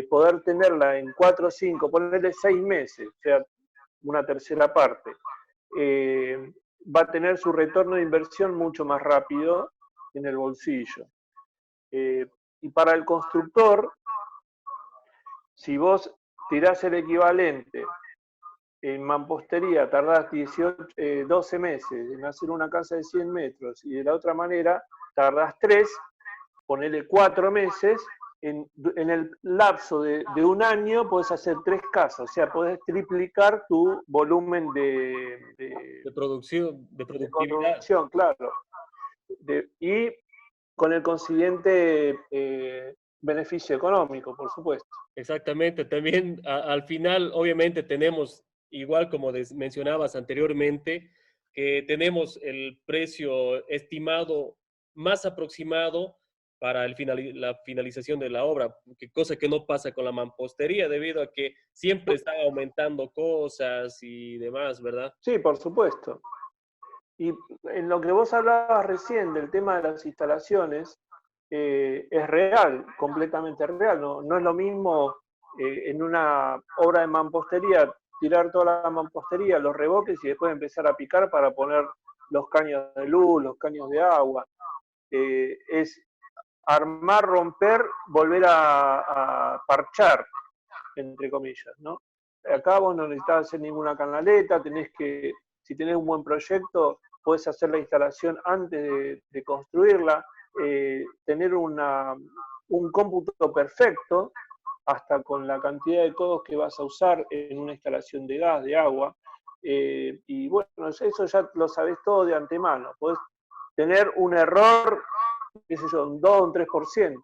poder tenerla en 4 o 5, ponerle 6 meses, o sea, una tercera parte, va a tener su retorno de inversión mucho más rápido en el bolsillo. Y para el constructor, si vos tirás el equivalente en mampostería, tardás 12 meses en hacer una casa de 100 metros y de la otra manera tardás 3, ponele 4 meses, en el lapso de un año podés hacer 3 casas, o sea, podés triplicar tu volumen de producción, de productividad. De construcción, claro. Y con el consiguiente beneficio económico, por supuesto. Exactamente, también al final obviamente tenemos, igual como mencionabas anteriormente, que tenemos el precio estimado más aproximado para la finalización de la obra, cosa que no pasa con la mampostería debido a que siempre están aumentando cosas y demás, ¿verdad? Sí, por supuesto. Y en lo que vos hablabas recién del tema de las instalaciones, es real, completamente real. No es lo mismo en una obra de mampostería tirar toda la mampostería, los revoques y después empezar a picar para poner los caños de luz, los caños de agua. Es armar, romper, volver a parchar, entre comillas, ¿no? Acá vos no necesitas hacer ninguna canaleta, si tenés un buen proyecto, podés hacer la instalación antes de construirla, tener un cómputo perfecto, hasta con la cantidad de codos que vas a usar en una instalación de gas, de agua, y bueno, eso ya lo sabés todo de antemano. Podés tener un error, qué sé yo, un 2 o un 3%,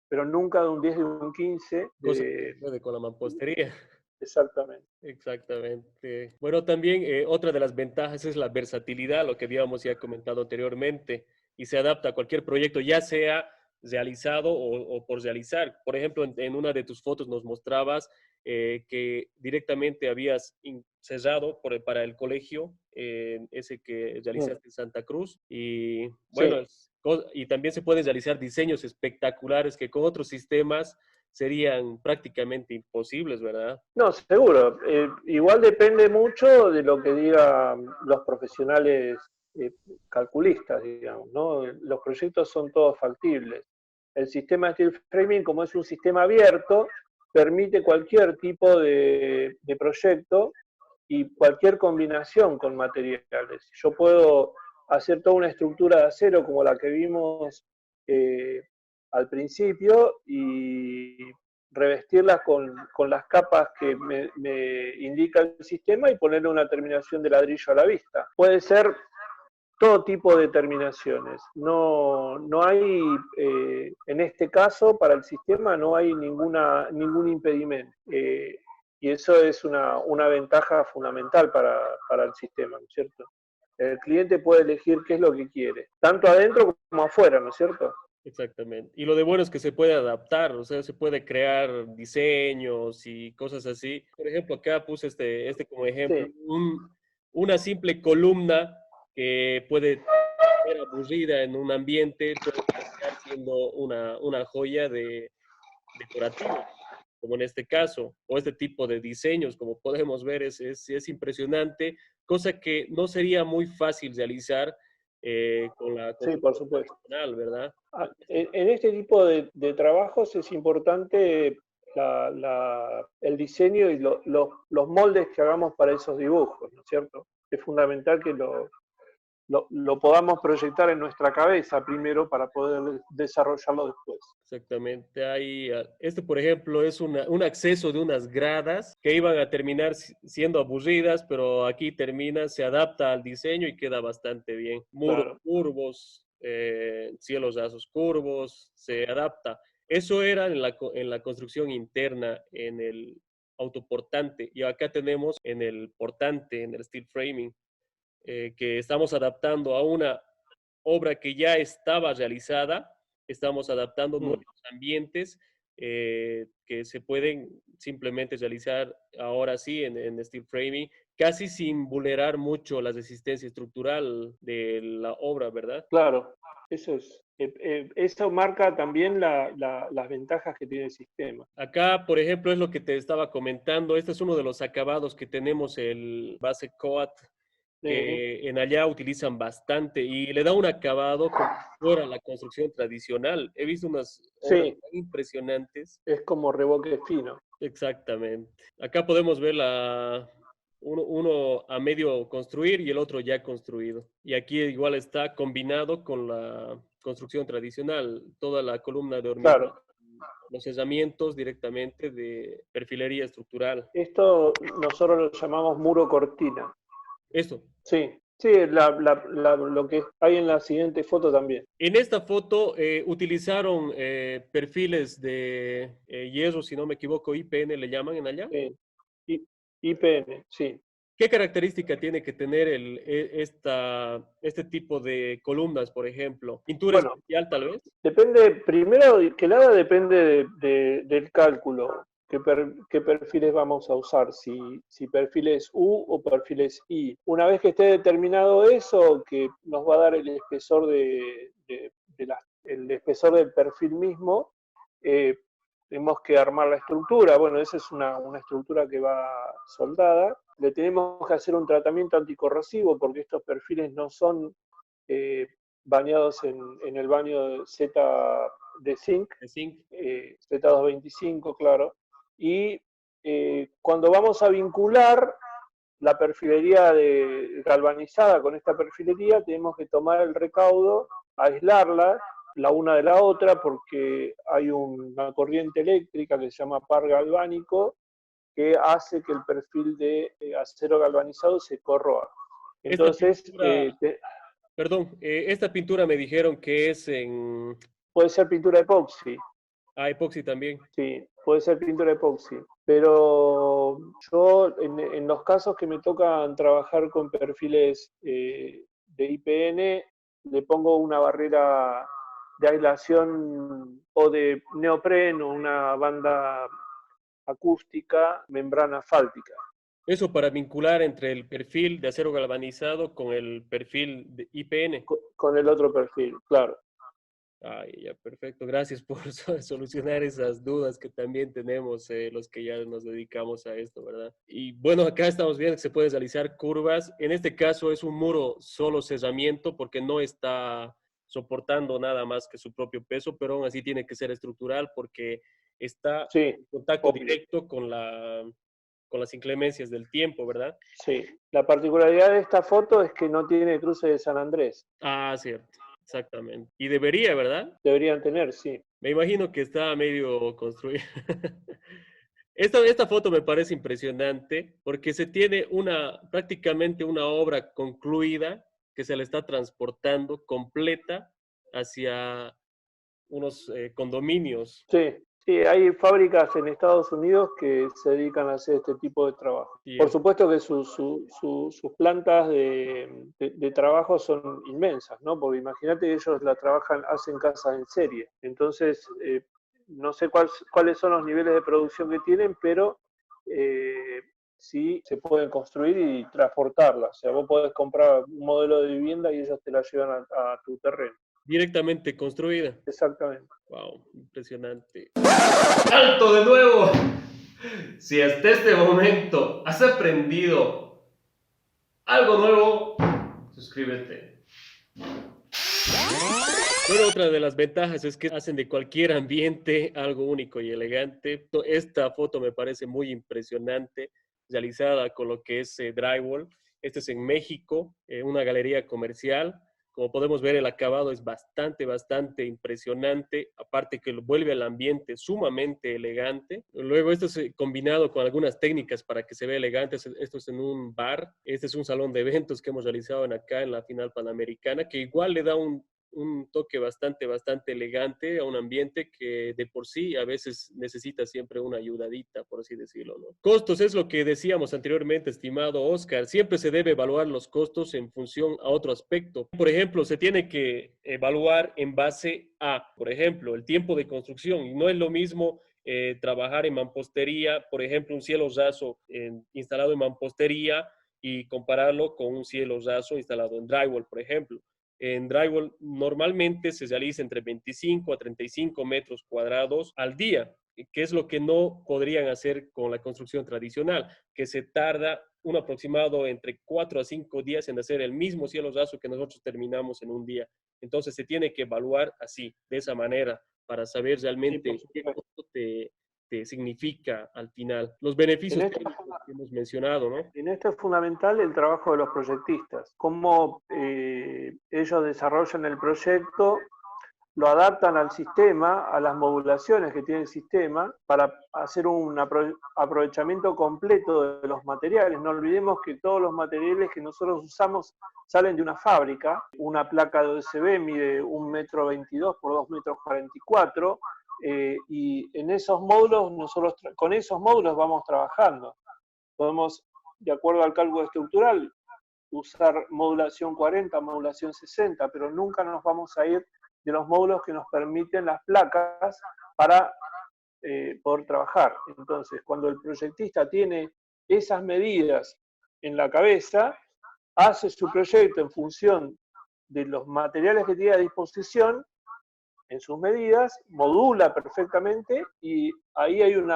pero nunca de un 10 de un 15 Cosa que puede con la mampostería. Exactamente. Exactamente. Bueno, también otra de las ventajas es la versatilidad, lo que habíamos ya comentado anteriormente, y se adapta a cualquier proyecto, ya sea realizado o por realizar. Por ejemplo, en una de tus fotos nos mostrabas que directamente habías cerrado para el colegio, ese que realizaste en Santa Cruz, y bueno, Sí. y también se pueden realizar diseños espectaculares que con otros sistemas serían prácticamente imposibles, ¿verdad? No, seguro. Igual depende mucho de lo que digan los profesionales calculistas, digamos, ¿no? Los proyectos son todos factibles. El sistema de steel framing, como es un sistema abierto, permite cualquier tipo de proyecto y cualquier combinación con materiales. Yo puedo hacer toda una estructura de acero como la que vimos eh, al principio y revestirlas con las capas que me indica el sistema y ponerle una terminación de ladrillo a la vista. Puede ser todo tipo de terminaciones. No hay, en este caso, para el sistema no hay ningún impedimento. Y eso es una ventaja fundamental para el sistema, ¿no es cierto? El cliente puede elegir qué es lo que quiere, tanto adentro como afuera, ¿no es cierto? Exactamente. Y lo de bueno es que se puede adaptar, o sea, se puede crear diseños y cosas así. Por ejemplo, acá puse este como ejemplo, Sí, una simple columna que puede ser aburrida en un ambiente, puede terminar siendo una joya decorativa, como en este caso, o este tipo de diseños, como podemos ver, es impresionante, cosa que no sería muy fácil realizar con la sí, por construcción supuesto. tradicional, ¿verdad? En este tipo de trabajos es importante el diseño y los moldes que hagamos para esos dibujos, ¿no es cierto? Es fundamental que lo podamos proyectar en nuestra cabeza primero para poder desarrollarlo después. Exactamente. Este, por ejemplo, es un acceso de unas gradas que iban a terminar siendo aburridas, pero aquí termina, se adapta al diseño y queda bastante bien. Muros Claro, curvos, cielos rasos curvos, se adapta. Eso era en la construcción interna, en el autoportante. Y acá tenemos en el portante, en el steel framing, que estamos adaptando a una obra que ya estaba realizada, estamos adaptando nuevos ambientes que se pueden simplemente realizar ahora sí en steel framing, casi sin vulnerar mucho la resistencia estructural de la obra, ¿verdad? claro, eso es. Eso marca también las ventajas que tiene el sistema. Acá, por ejemplo, es lo que te estaba comentando. Este es uno de los acabados que tenemos, el base coat, Sí, que en allá utilizan bastante y le da un acabado como si fuera la construcción tradicional. He visto unas obras sí, tan impresionantes. es como revoque fino. Exactamente. Acá podemos ver uno a medio construir y el otro ya construido. Y aquí igual está combinado con la construcción tradicional, toda la columna de hormigón, Claro, los cerramientos directamente de perfilería estructural. esto nosotros lo llamamos muro cortina. Esto. Sí, sí, lo que hay en la siguiente foto también. En esta foto utilizaron perfiles de hierro, si no me equivoco, IPN le llaman en allá. Sí, I- IPN, sí. ¿Qué característica tiene que tener este tipo de columnas, por ejemplo? ¿Pintura Bueno, especial, tal vez? depende, primero que nada depende del cálculo, qué perfiles vamos a usar, si perfiles U o perfiles I. Una vez que esté determinado eso, que nos va a dar el espesor el espesor del perfil mismo, tenemos que armar la estructura. Bueno, esa es una estructura que va soldada. Le tenemos que hacer un tratamiento anticorrosivo porque estos perfiles no son eh, bañados en el baño Z de zinc, De zinc. Z225, claro. Y cuando vamos a vincular la perfilería galvanizada con esta perfilería, tenemos que tomar el recaudo, aislarla la una de la otra, porque hay una corriente eléctrica que se llama par galvánico, que hace que el perfil de acero galvanizado se corroa. Esta Entonces, pintura, perdón, esta pintura me dijeron que es en puede ser pintura epoxi, epoxi también. sí, puede ser pintura epoxi, pero yo en los casos que me tocan trabajar con perfiles de IPN, le pongo una barrera de aislación o de neopreno, una banda acústica, membrana asfáltica. Eso para vincular entre el perfil de acero galvanizado con el perfil de IPN. Con el otro perfil, claro. Ay, ya, perfecto. Gracias por solucionar esas dudas que también tenemos los que ya nos dedicamos a esto, ¿verdad? Y bueno, acá estamos viendo que se puede realizar curvas. En este caso es un muro solo cerramiento porque no está soportando nada más que su propio peso, pero aún así tiene que ser estructural porque está Sí, en contacto obvio. directo con las inclemencias del tiempo, ¿verdad? Sí, la particularidad de esta foto es que no tiene cruce de San Andrés. Ah, cierto, exactamente. Y debería, ¿verdad? Deberían tener, sí. Me imagino que está medio construida. Esta foto me parece impresionante porque se tiene prácticamente una obra concluida que se le está transportando completa hacia unos condominios. Sí, sí, hay fábricas en Estados Unidos que se dedican a hacer este tipo de trabajo. Y Por supuesto que sus plantas de trabajo son inmensas, ¿no? Porque imagínate que ellos la trabajan, hacen casas en serie. Entonces, no sé cuáles son los niveles de producción que tienen, pero sí se pueden construir y transportarla. O sea, vos podés comprar un modelo de vivienda y ellos te la llevan a tu terreno. directamente construida. Exactamente. Wow, impresionante. ¡Alto de nuevo! Si hasta este momento has aprendido algo nuevo, suscríbete. Bueno, otra de las ventajas es que hacen de cualquier ambiente algo único y elegante. Esta foto me parece muy impresionante, realizada con lo que es drywall. Este es en México, una galería comercial. Como podemos ver, el acabado es bastante impresionante, aparte que lo vuelve al ambiente sumamente elegante. Luego esto es combinado con algunas técnicas para que se vea elegante. Esto es en un bar, este es un salón de eventos que hemos realizado acá en la final panamericana, que igual le da un toque bastante elegante a un ambiente que de por sí a veces necesita siempre una ayudadita, por así decirlo, ¿no? Costos es lo que decíamos anteriormente, estimado Oscar. Siempre se debe evaluar los costos en función a otro aspecto. Por ejemplo, se tiene que evaluar en base a, por ejemplo, el tiempo de construcción. Y no es lo mismo trabajar en mampostería, por ejemplo, un cielo raso instalado en mampostería y compararlo con un cielo raso instalado en drywall, por ejemplo. En drywall normalmente se realiza entre 25 a 35 metros cuadrados al día, que es lo que no podrían hacer con la construcción tradicional, que se tarda un aproximado entre 4 a 5 días en hacer el mismo cielo raso que nosotros terminamos en un día. Entonces se tiene que evaluar así, de esa manera, para saber realmente Sí, qué costo te significa al final. Los beneficios en esto, que hemos mencionado, ¿no? en esto es fundamental el trabajo de los proyectistas, cómo ellos desarrollan el proyecto, lo adaptan al sistema, a las modulaciones que tiene el sistema, para hacer un aprovechamiento completo de los materiales. No olvidemos que todos los materiales que nosotros usamos salen de una fábrica. Una placa de USB mide 1,22 m por 2,44 m, y en esos módulos, con esos módulos vamos trabajando. Podemos de acuerdo al cálculo estructural, usar modulación 40, modulación 60, pero nunca nos vamos a ir de los módulos que nos permiten las placas para poder trabajar. Entonces, cuando el proyectista tiene esas medidas en la cabeza, hace su proyecto en función de los materiales que tiene a disposición, en sus medidas, modula perfectamente y ahí hay un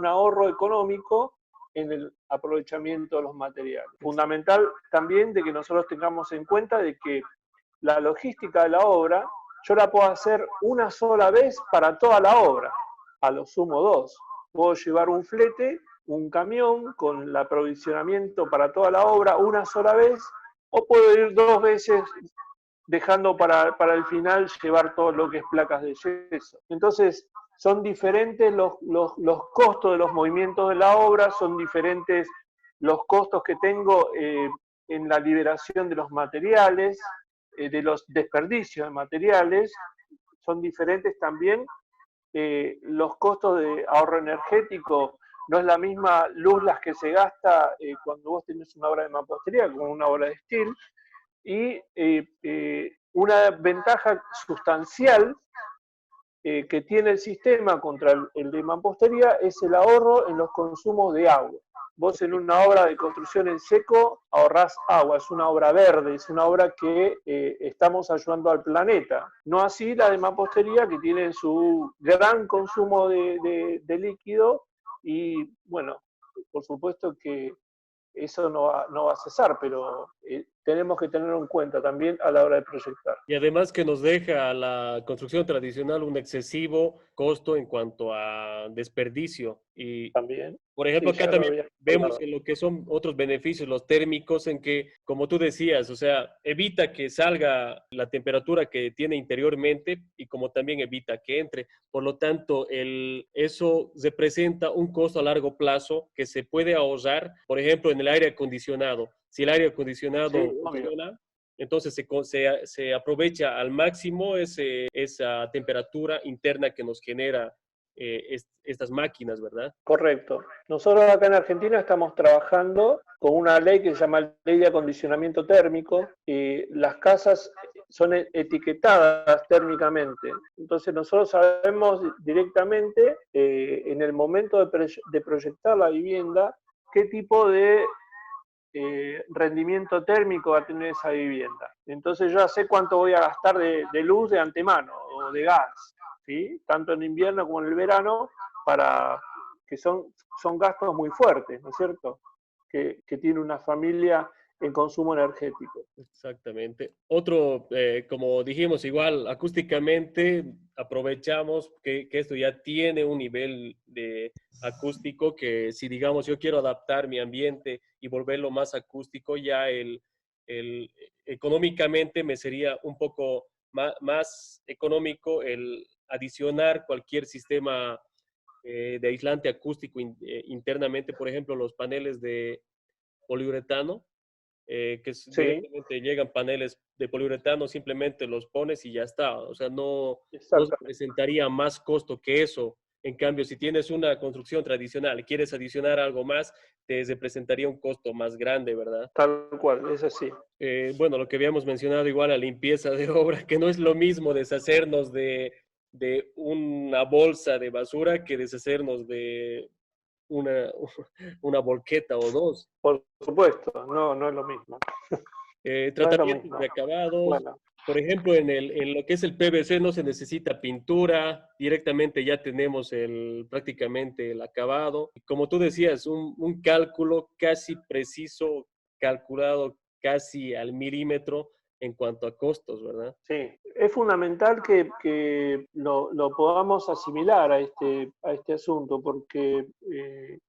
ahorro económico en el aprovechamiento de los materiales. Fundamental también de que nosotros tengamos en cuenta de que la logística de la obra yo la puedo hacer una sola vez para toda la obra, a lo sumo dos. Puedo llevar un flete, un camión con el aprovisionamiento para toda la obra una sola vez, o puedo ir dos veces dejando para el final llevar todo lo que es placas de yeso. Entonces, son diferentes los costos de los movimientos de la obra, son diferentes los costos que tengo en la liberación de los materiales, de los desperdicios de materiales, son diferentes también los costos de ahorro energético. No es la misma luz las que se gasta cuando vos tenés una obra de mampostería como una obra de steel, y una ventaja sustancial que tiene el sistema contra el de mampostería es el ahorro en los consumos de agua. Vos en una obra de construcción en seco ahorrás agua, es una obra verde, es una obra que estamos ayudando al planeta. No así la de mampostería, que tiene su gran consumo de líquido y, bueno, por supuesto que eso no va a cesar, pero tenemos que tenerlo en cuenta también a la hora de proyectar. Y además que nos deja a la construcción tradicional un excesivo costo en cuanto a desperdicio. Y También. por ejemplo, Sí, acá también vemos en lo que son otros beneficios, los térmicos, en que, como tú decías, o sea, evita que salga la temperatura que tiene interiormente y como también evita que entre. Por lo tanto, eso representa un costo a largo plazo que se puede ahorrar, por ejemplo, en el aire acondicionado. Si el aire acondicionado sí, funciona, entonces se aprovecha al máximo esa temperatura interna que nos genera estas máquinas, ¿verdad? correcto. Nosotros acá en Argentina estamos trabajando con una ley que se llama Ley de Acondicionamiento Térmico y las casas son etiquetadas térmicamente. Entonces nosotros sabemos directamente en el momento de proyectar la vivienda qué tipo de rendimiento térmico va a tener esa vivienda. Entonces yo ya sé cuánto voy a gastar de luz de antemano o de gas, ¿sí? Tanto en invierno como en el verano, para que son gastos muy fuertes, ¿no es cierto? Que tiene una familia en consumo energético. Exactamente. Otro, como dijimos, igual acústicamente aprovechamos que esto ya tiene un nivel de acústico que si digamos yo quiero adaptar mi ambiente y volverlo más acústico, ya económicamente me sería un poco más económico el adicionar cualquier sistema de aislante acústico internamente, por ejemplo, los paneles de poliuretano Sí, directamente llegan paneles de poliuretano, simplemente los pones y ya está. O sea, no exactamente. presentaría más costo que eso. En cambio, si tienes una construcción tradicional y quieres adicionar algo más, te representaría un costo más grande, ¿verdad? Tal cual, es así. Bueno, lo que habíamos mencionado igual, la limpieza de obra, que no es lo mismo deshacernos de una bolsa de basura que deshacernos de una, una volqueta o dos. Por supuesto, no es lo mismo. No es lo Tratamientos mismo. de acabados. Bueno, Por ejemplo, en lo que es el PVC no se necesita pintura, directamente ya tenemos prácticamente el acabado. Como tú decías, un cálculo casi preciso, calculado casi al milímetro en cuanto a costos, ¿verdad? sí, es fundamental que lo podamos asimilar a este asunto, porque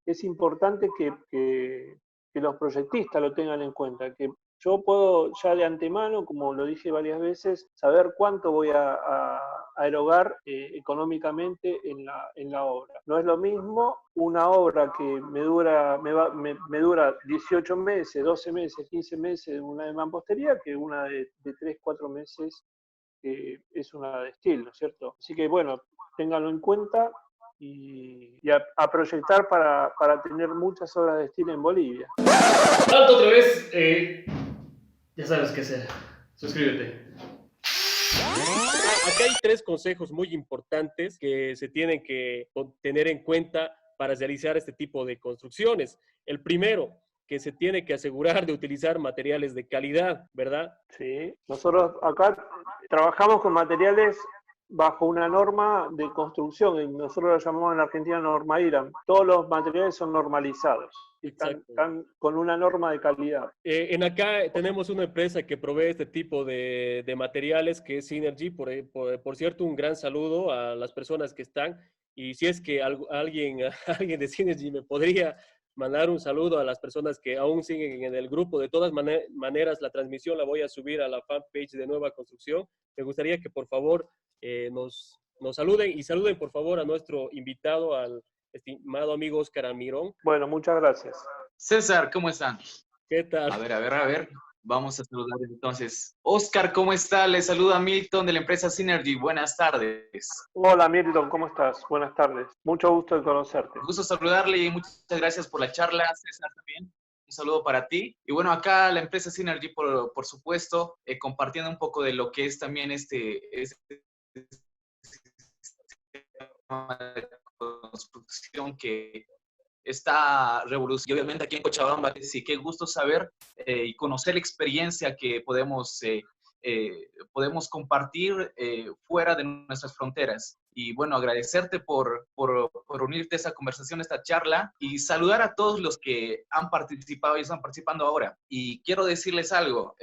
es importante que los proyectistas lo tengan en cuenta, que yo puedo ya de antemano, como lo dije varias veces, saber cuánto voy a erogar económicamente en la obra. No es lo mismo una obra que me dura 18 meses, 12 meses, 15 meses, una de mampostería, que una de 3, 4 meses es una de steel, ¿no es cierto? Así que bueno, ténganlo en cuenta a proyectar para tener muchas obras de steel en Bolivia. Tanto otra vez, ya sabes qué hacer. Suscríbete. Acá hay 3 consejos muy importantes que se tienen que tener en cuenta para realizar este tipo de construcciones. El primero, que se tiene que asegurar de utilizar materiales de calidad, ¿verdad? Sí, nosotros acá trabajamos con materiales bajo una norma de construcción, y nosotros lo llamamos en Argentina norma IRAM. Todos los materiales son normalizados y están con una norma de calidad. En acá tenemos una empresa que provee este tipo de materiales, que es Synergy. Por cierto, un gran saludo a las personas que están. Y si es que alguien de Synergy me podría mandar un saludo a las personas que aún siguen en el grupo. De todas maneras, la transmisión la voy a subir a la fanpage de Nueva Construcción. Me gustaría que por favor nos saluden, y saluden por favor a nuestro invitado, al estimado amigo Óscar Almirón. Bueno, muchas gracias. César, ¿cómo están? ¿Qué tal? A ver. Vamos a saludar entonces. Óscar, ¿cómo está? Le saluda Milton de la empresa Synergy. Buenas tardes. Hola Milton, ¿cómo estás? Buenas tardes. Mucho gusto de conocerte. Un gusto saludarle y muchas gracias por la charla, César, también. Un saludo para ti. Y bueno, acá la empresa Synergy, por supuesto, compartiendo un poco de lo que es también este sistema de construcción que está revolucionando. Y obviamente aquí en Cochabamba, sí, qué gusto saber y conocer la experiencia que podemos compartir fuera de nuestras fronteras. Y bueno, agradecerte por unirte a esta conversación, a esta charla, y saludar a todos los que han participado y están participando ahora. Y quiero decirles algo,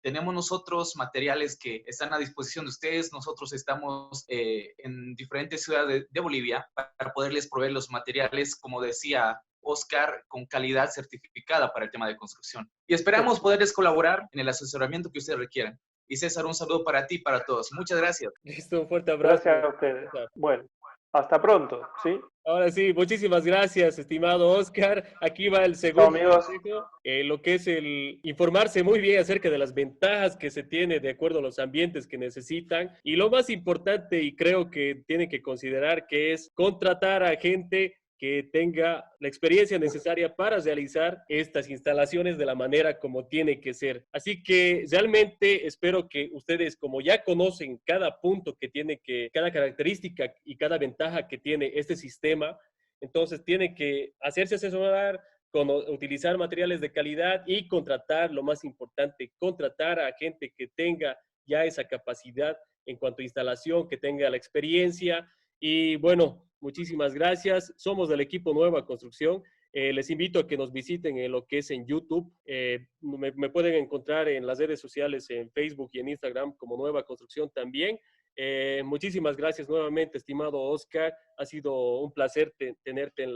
tenemos nosotros materiales que están a disposición de ustedes. Nosotros estamos en diferentes ciudades de Bolivia para poderles proveer los materiales, como decía Óscar, con calidad certificada para el tema de construcción. Y esperamos poderles colaborar en el asesoramiento que ustedes requieran. Y César, un saludo para ti y para todos. Muchas gracias. Listo, un fuerte abrazo. Gracias a ustedes. Bueno, hasta pronto, ¿sí? Ahora sí, muchísimas gracias, estimado Óscar. Aquí va el segundo consejo, lo que es el informarse muy bien acerca de las ventajas que se tiene de acuerdo a los ambientes que necesitan. Y lo más importante, y creo que tienen que considerar, que es contratar a gente que tenga la experiencia necesaria para realizar estas instalaciones de la manera como tiene que ser. Así que realmente espero que ustedes, como ya conocen cada punto que tiene, cada característica y cada ventaja que tiene este sistema, entonces tienen que hacerse asesorar, utilizar materiales de calidad y contratar, lo más importante, contratar a gente que tenga ya esa capacidad en cuanto a instalación, que tenga la experiencia. Y bueno, muchísimas gracias. Somos del equipo Nueva Construcción. Les invito a que nos visiten en lo que es en YouTube. Me pueden encontrar en las redes sociales, en Facebook y en Instagram como Nueva Construcción también. Muchísimas gracias nuevamente, estimado Óscar. Ha sido un placer tenerte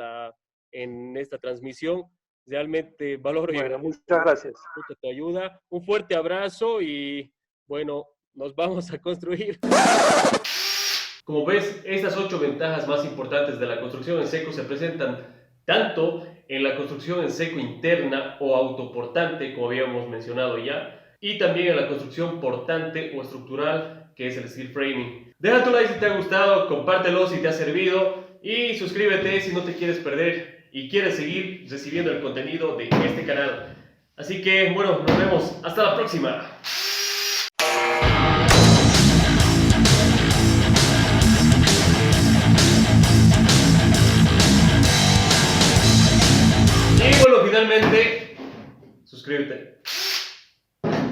en esta transmisión. Realmente valoro y muchas gracias. Mucho tu ayuda. Un fuerte abrazo y bueno, nos vamos a construir. Como ves, estas 8 ventajas más importantes de la construcción en seco se presentan tanto en la construcción en seco interna o autoportante, como habíamos mencionado ya, y también en la construcción portante o estructural, que es el steel framing. Deja tu like si te ha gustado, compártelo si te ha servido y suscríbete si no te quieres perder y quieres seguir recibiendo el contenido de este canal. Así que, bueno, nos vemos. Hasta la próxima. Y bueno, finalmente, suscríbete.